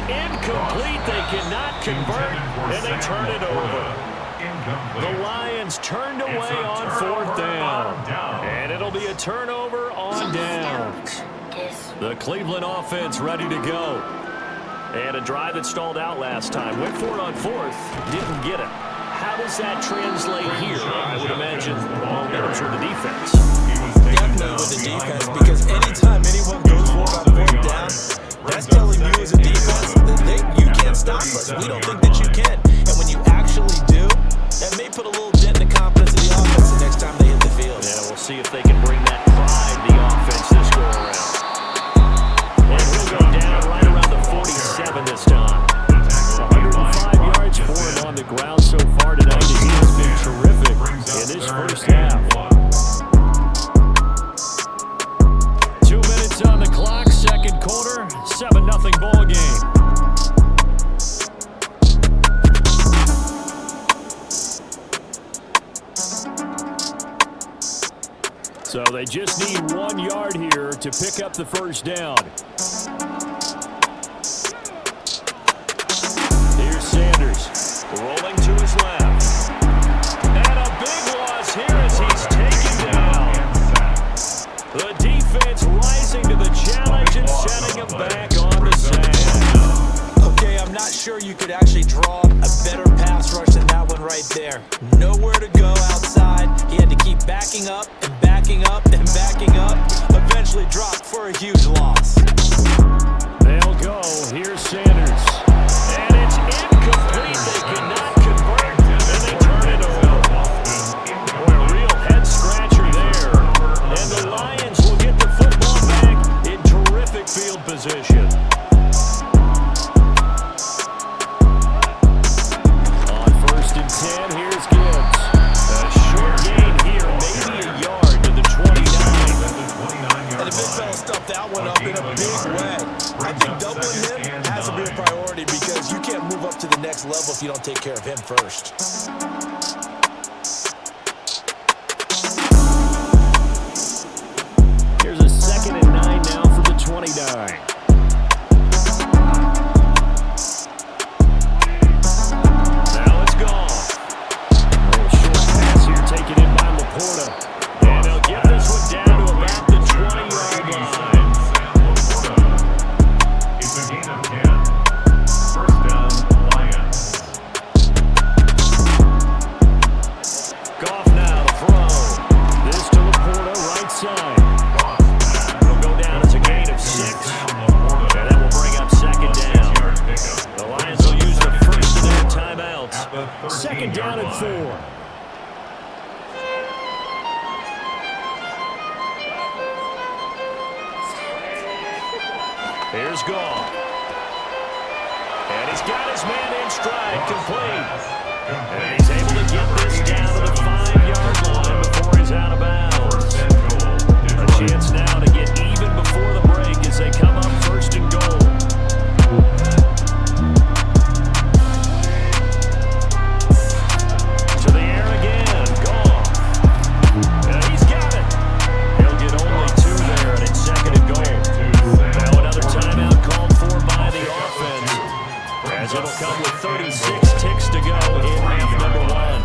incomplete. They cannot convert, and they turn it over. The Lions turned away on 4th down, and it'll be a turnover on downs. The Cleveland offense ready to go. And a drive that stalled out last time. Went for it on 4th, didn't get it. How does that translate here? I would imagine momentum for the defense.
Definitely with the defense, because anytime anyone goes for it on 4th down, that's telling you as a defense that you can't stop us. We don't think that you can. And when you actually do, that may put a little dent in the confidence of the offense the next time they hit the field.
Yeah, we'll see if they can bring that pride to the offense this go around. And he'll go down right around the 47 this time. 105 yards for him on the ground so far tonight. He has been terrific in this first half. 2 minutes on the clock, second quarter, 7-0 ball game. So they just need 1 yard here to pick up the first down. Here's Sanders rolling to his left. And a big loss here as he's taken down. The defense rising to the challenge and setting him back on the sand.
Okay, I'm not sure you could actually draw a better pass rush than that one right there. Nowhere to go outside. He had to keep backing up and backing up and backing up. Eventually dropped for a huge loss.
They'll go. Here's Sanders. And it's incomplete. They cannot convert. And they turn it over. Boy, a real head scratcher there. And the Lions will get the football back in terrific field position. On 1st and 10, here's Gibbs. A short gain here, maybe a yard to the 29.
And the big fella stuffed that one up in a big way. I think doubling him has to be a priority because you can't move up to the next level if you don't take care of him first.
Here's a 2nd and 9 now for the 29. Now it's gone. A little short pass here taken in by Laporta. And they'll get this one down to about the 20-yard line.
It's a gain of 10. First down, Lions.
Goff now to throw. This to Laporta, right side. It'll go down as a gain of 6. And that will bring up 2nd down. The Lions will use the first of their timeouts. 2nd down and 4. Here's Goff. And he's got his man in stride, complete. And he's able to get this down to the 5-yard line before he's out of bounds. A chance now to get even before the break as they come up 1st and goal. To the air again, Goff. And he's got it. He'll get only 2 there, and it's 2nd and goal. Now another timeout called for by the offense, as it'll come with 36 ticks to go in half number 1.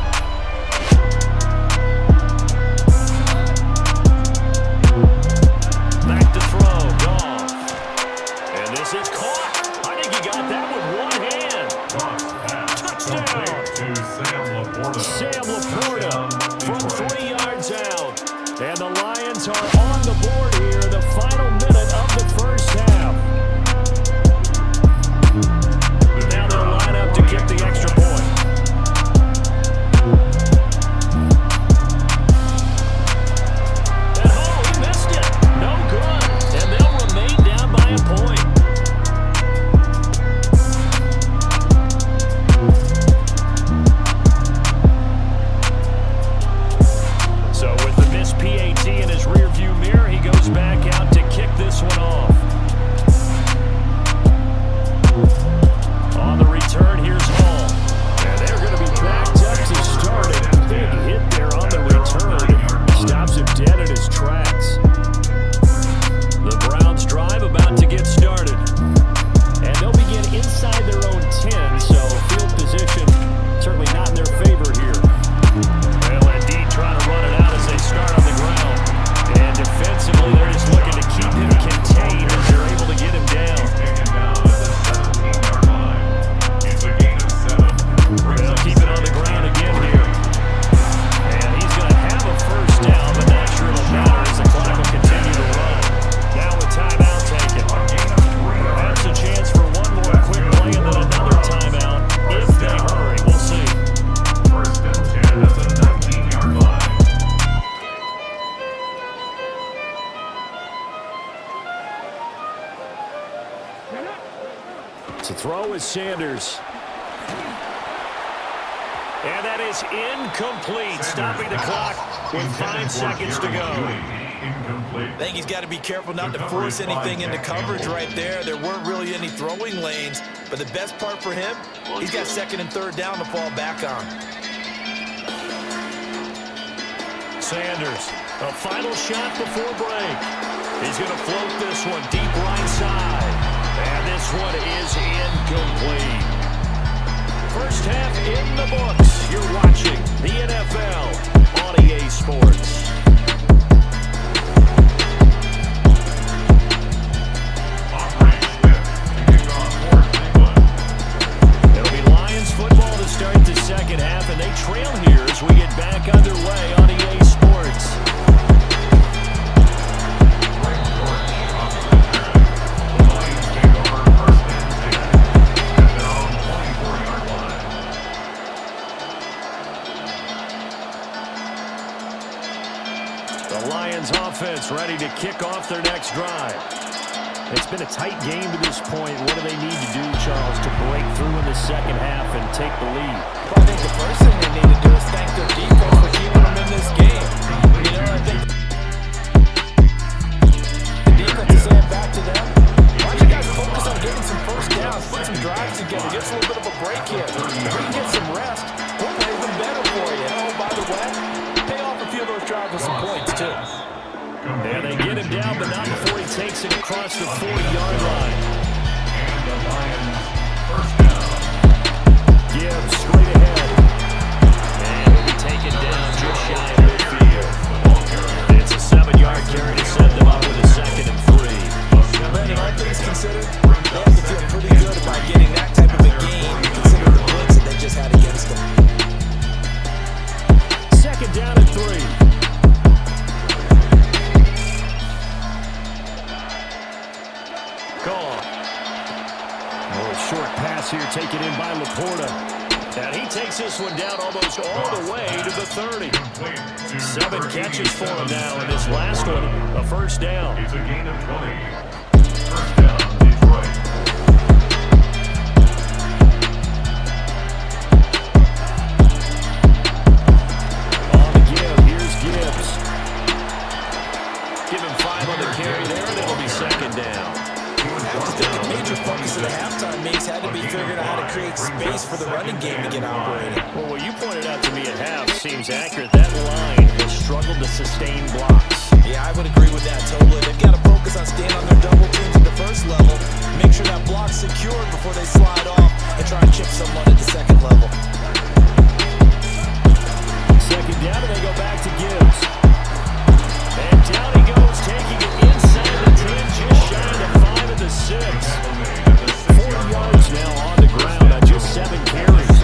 To throw is Sanders. And that is incomplete, stopping the clock with 5 seconds to go.
Incomplete.
I think he's got to be careful not to force anything into coverage right there. There weren't really any throwing lanes, but the best part for him, he's got 2nd and 3rd down to fall back on.
Sanders, a final shot before break. He's going to float this one deep right side. And this one is incomplete. First half in the books. You're watching the NFL on EA Sports. It'll be Lions football to start the second half, and they trail here as we get back underway on EA Sports. Offense ready to kick off their next drive. It's been a tight game to this point. What do they need to do, Charles, to break through in the second half and take the lead?
Well, I think the first thing they need to do is thank their defense for keeping them in this game. You know, I think the defense is saying back to them, why don't you guys focus on getting some first downs, put some drives together, get us a little bit of a break here. If we can get some rest, we'll play even better for you. Oh, by the way, pay off a few of those drives with some points, too.
And they get him down, but not before he takes it across the 40-yard line.
And the Lions first down.
Gibbs straight ahead. And he'll be taken down just shy of midfield. It's a 7-yard carry to set them up with a 2nd and 3.
Brandon, all things considered, they have to feel pretty good about getting that type of a game, considering the blitz that they just had against them.
2nd down and 3. Short pass here taken in by Laporta. And he takes this one down almost all the way to the 30. 7 catches for him now, and this last one, a first down.
It's a gain of 20. First down, Detroit.
On the give, here's Gibbs. Give him 5 on the carry there, and it'll be 2nd down.
I think the major focus of the halftime meetings had to be figuring out how to create space for the running game to get operating.
Well, what you pointed out to me at half seems accurate. That line has struggled to sustain blocks.
Yeah, I would agree with that totally. They've got to focus on staying on their double teams at the first level, make sure that block's secured before they slide off and try and chip someone at the 2nd level.
2nd down, and they go back to Gibbs. And down he goes, taking it inside the 10, just shy of the 5 of the 6. 40 yards now on the ground on just 7 carries.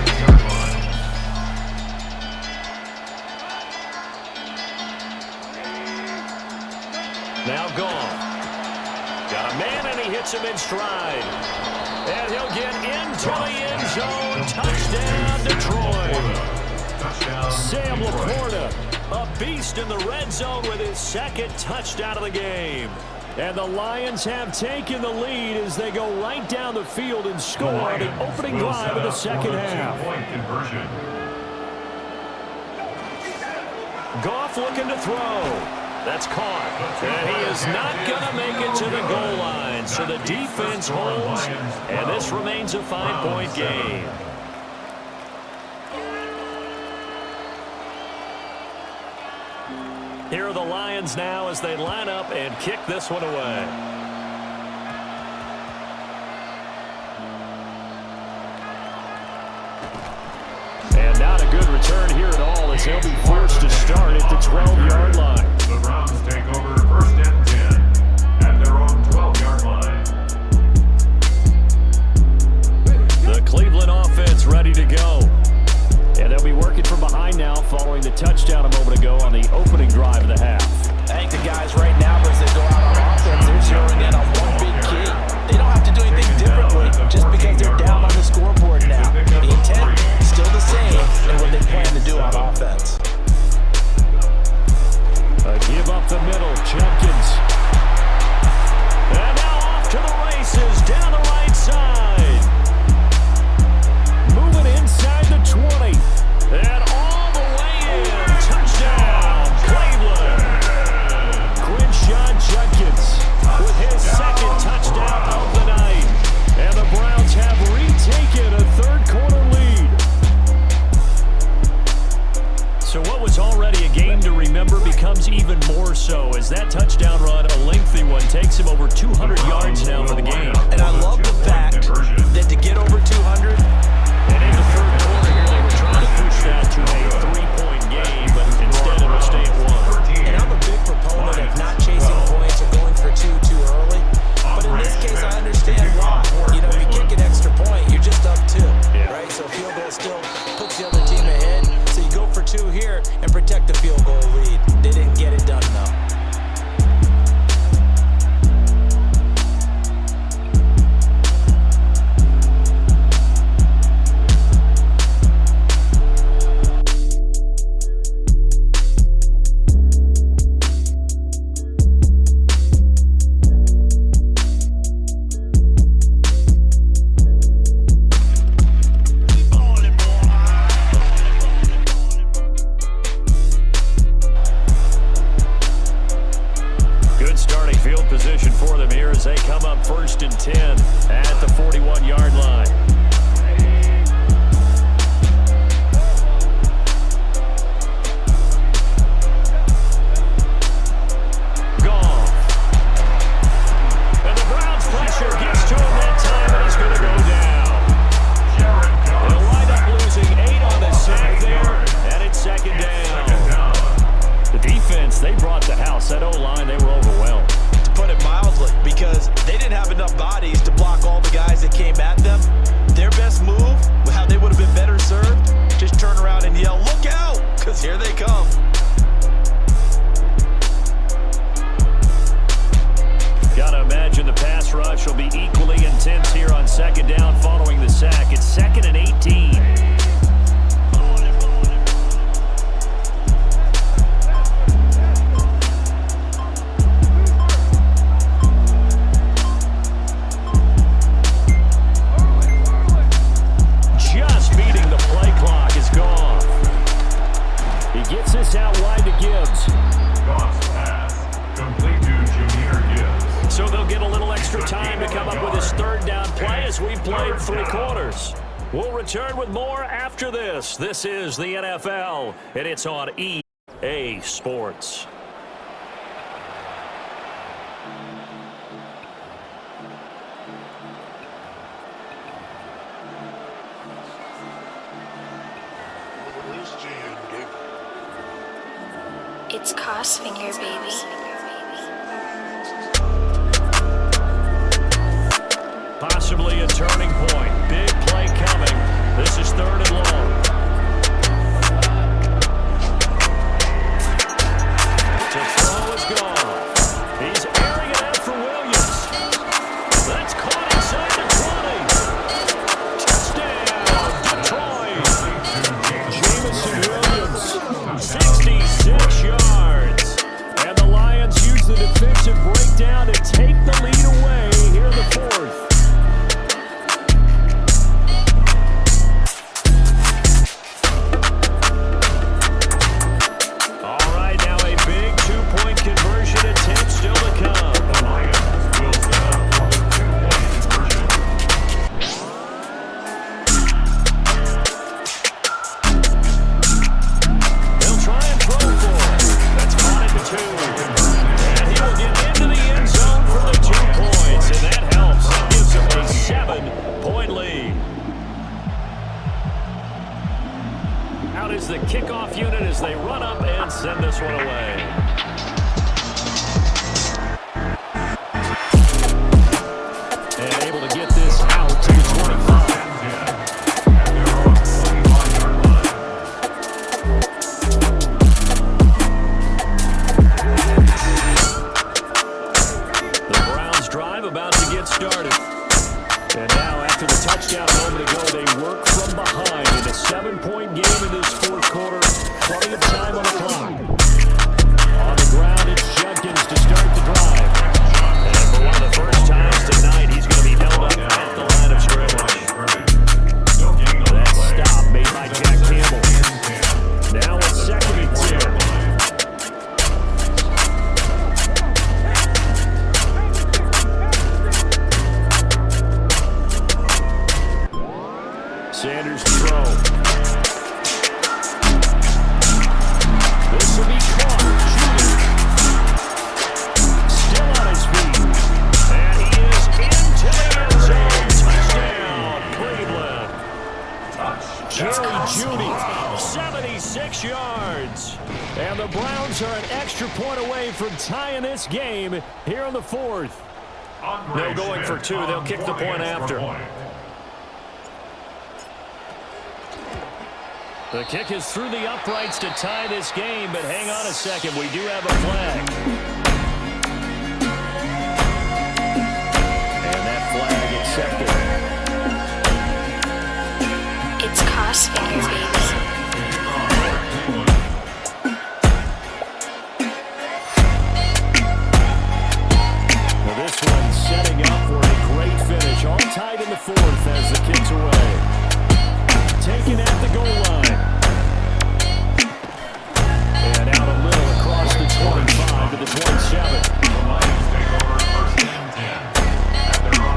Now gone. Got a man, and he hits him in stride. And he'll get into the end zone. Touchdown, Detroit. Sam Laporta, a beast in the red zone with his 2nd touchdown of the game. And the Lions have taken the lead as they go right down the field and score on the opening drive of the second half. Goff looking to throw. That's caught. And he is not going to make it to the goal line. So the defense holds, and this remains a 5-point game. Here are the Lions now as they line up and kick this one away. And not a good return here at all as he'll be forced to start at the 12-yard line.
The Browns take over 1st and 10 at their own 12-yard line.
The Cleveland offense ready to go. And they'll be working from behind now following the touchdown a moment ago on the opening drive of the half.
I think the guys right now, as they go out on offense, they're zeroing in on one big key. They don't have to do anything differently just because they're down on the scoreboard now. The intent is still the same and what they plan to do on offense.
A give up the middle. Jenkins 1st and 10 at the 41-yard line. They brought the house. That O-line, they were overwhelmed.
To put it mildly, because they didn't have enough bodies to block all the guys that came at them. Their best move, how they would have been better served, just turn around and yell, "Look out!" because here they come.
Gotta imagine the pass rush will be equally intense here on 2nd down following the sack. It's 2nd and 18. Gets this out wide to Gibbs.
Cross pass. Complete to Jahmyr Gibbs.
So they'll get a little extra time to come up with his 3rd down play as we've played 3 quarters. We'll return with more after this. This is the NFL, and it's on EA Sports.
It's Crossfinger, baby.
Possibly a turning point. Big play coming. This is 3rd and long. To throw is gone. He's airing it out for Williams. That's caught inside the 20. Touchdown, Detroit. Jamison Williams, 66 yards. And the Lions use the defensive breakdown to take the lead away here in the 4th. The kickoff unit as they run up and send this one away. And able to get this out to the 25. The Browns drive about to get started. And now after the touchdown a moment ago, they work from behind in a 7-point game in this 4th quarter. Plenty of time on the clock. On the ground, it's Judkins to start the drive. And for one of the first times tonight, he's going to be held up at the line of scrimmage. That stop made by Jack Campbell. Now it's 2nd and 10. Sanders throw. This will be caught. Still on his feet. And he is into the end zone. Touchdown, Cleveland. Jerry Jeudy, 76 yards. And the Browns are an extra point away from tying this game here in the 4th. They're going for 2. They'll kick the point after. The kick is through the uprights to tie this game, but hang on a second. We do have a flag. And that flag accepted.
It's Crossfinger, baby.
Well, this one's setting up for a great finish. All tied in the 4th as the kick's away. Taken at the goal line. And out a little across the 25 to the 27.
The Lions take over 1st and 10 at their own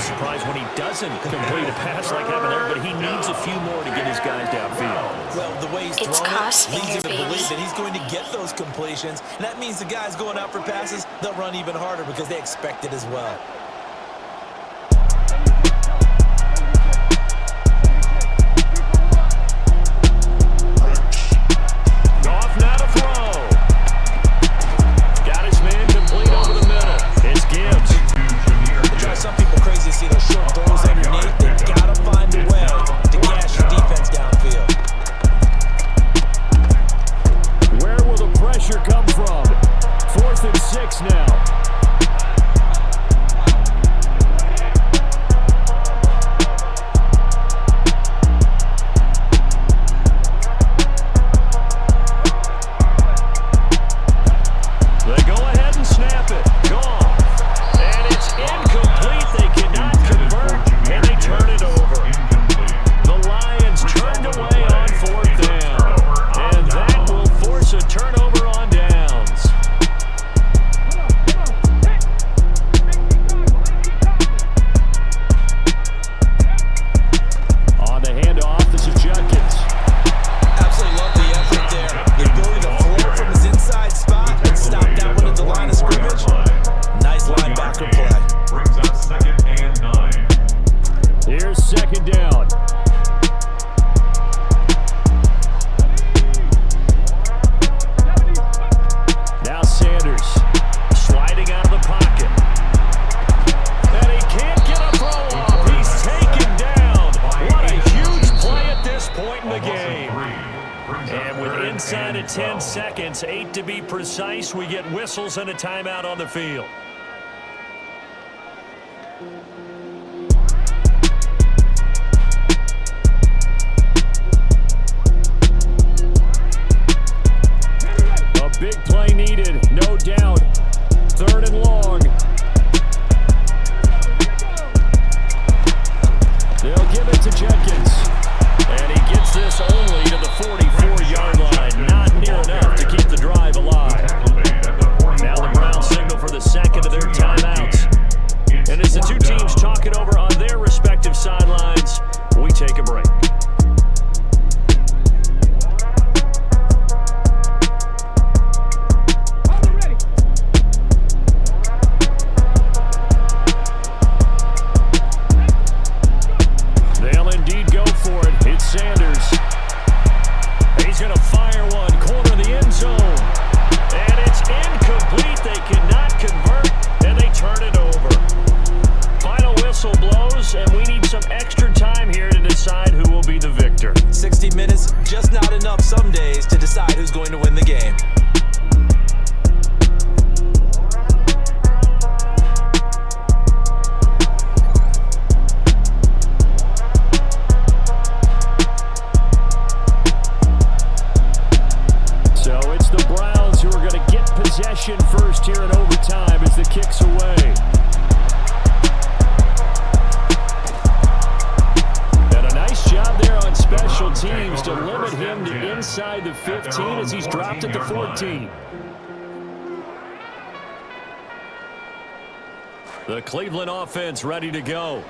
surprised when he doesn't complete a pass like having there, but he needs a few more to get his guys downfield.
Well, the way he's
It's
throwing
cost
it leads you to
finger,
believe
baby.
that he's going to get those completions. And that means the guys going out for passes, they'll run even harder because they expect it as well.
Goff now to throw. Got his man complete over the middle. It's Gibbs.
It drives some people crazy to see those short throws underneath. They've got to find a way to gash your defense downfield.
Where will the pressure come from? 4th and 6 now. They go ahead and snap it. Gone. And it's incomplete. They cannot convert, and they turn it over. The Lions turned away on 4th down. And that will force a turnover on downs. On the handoff, this is Judkins.
Absolutely love the effort there. The ability to floor from his inside spot and stop that one at the line of scrimmage. Nice linebacker play.
Brings up 2nd and 9.
Here's 2nd down. Now Sanders sliding out of the pocket. And he can't get a throw off. He's taken down. What a huge play at this point in the game. And with inside of 10 seconds, 8 to be precise, we get whistles and a timeout on the field. A big play needed, no doubt. 3rd and long. They'll give it to Judkins. And he gets this only to the 44-yard line. Not near enough to keep the drive alive. Now the Browns signal for the second of their timeouts. And as the two teams talk it over on their respective sidelines, we take a break. They'll indeed go for it. It's Sanders. He's going to fire one. Corner of the end zone. And it's incomplete. They cannot convert, and they turn it over. Final whistle blows, and we need some extra time here to decide who will be the victor.
60 minutes, just not enough some days to decide who's going to win the game.
So it's the Browns who are going to get possession first here in overtime as the kick's away. And a nice job there on special teams to limit him to inside the 15 as he's dropped at the 14. The Cleveland offense ready to go.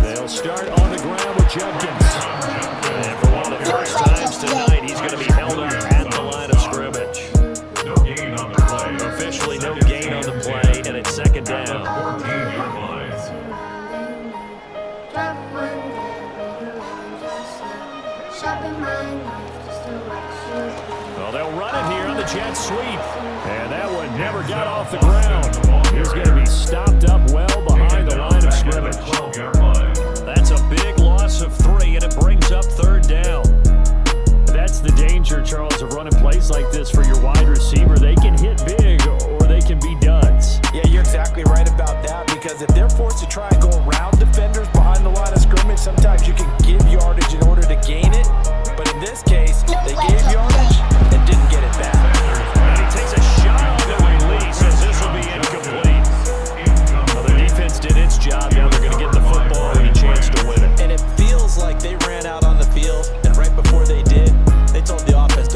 They'll start on the ground with Judkins. And for one of the first times tonight, he's going to be held up at the line of scrimmage.
No gain on the play.
Officially no gain on the play, and it's 2nd down.
14-yard line.
Well, they'll run it here on the jet sweep. And that one never got off the ground. He's going to be stopped up well behind the line of scrimmage.
12-yard line.
That's a big loss of 3, and it brings up 3rd down. That's the danger, Charles, of running plays like this for your wide receiver. They can hit big, or they can be duds.
Yeah, you're exactly right about that, because if they're forced to try and go around defenders behind the line of scrimmage, sometimes you can give yardage in order to gain it. But in this case, they gave yardage and didn't get it back.
And he takes a shot on the release, as this will be incomplete. Well, the defense did its job. Now they're going to get the football and a chance to win it.
And it feels like they ran out on the field, and right before they did, they told the offense to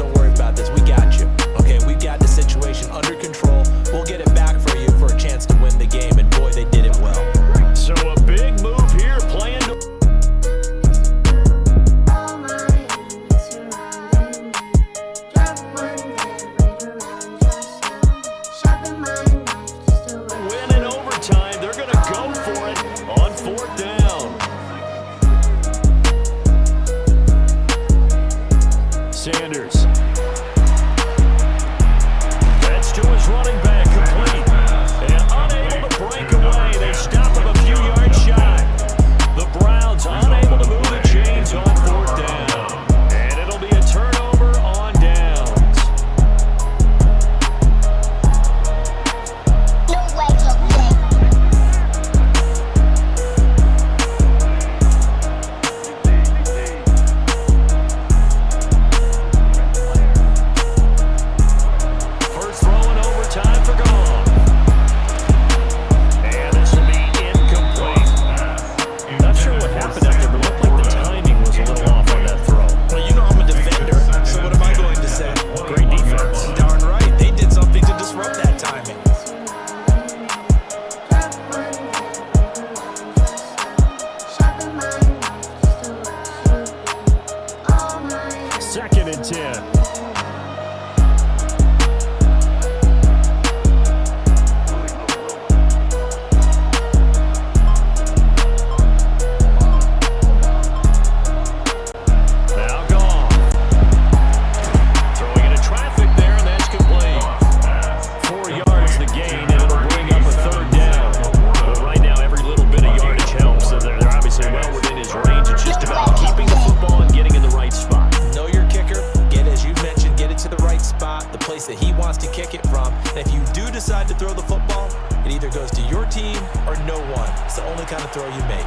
the only kind of throw you make.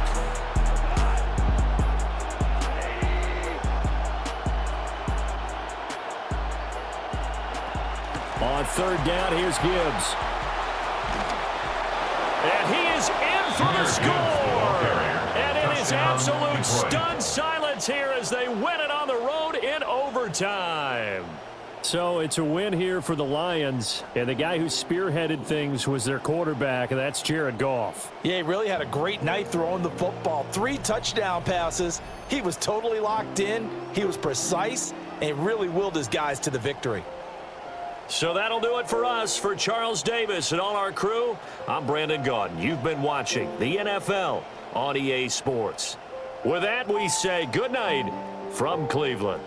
On third down, here's Gibbs. And he is in for the score. And it is absolute stunned silence here as they win it on the road in overtime. So it's a win here for the Lions, and the guy who spearheaded things was their quarterback, and that's Jared Goff.
Yeah, he really had a great night throwing the football. 3 touchdown passes. He was totally locked in. He was precise and really willed his guys to the victory.
So that'll do it for us. For Charles Davis and all our crew, I'm Brandon Gaudin. You've been watching the NFL on EA Sports. With that, we say good night from Cleveland.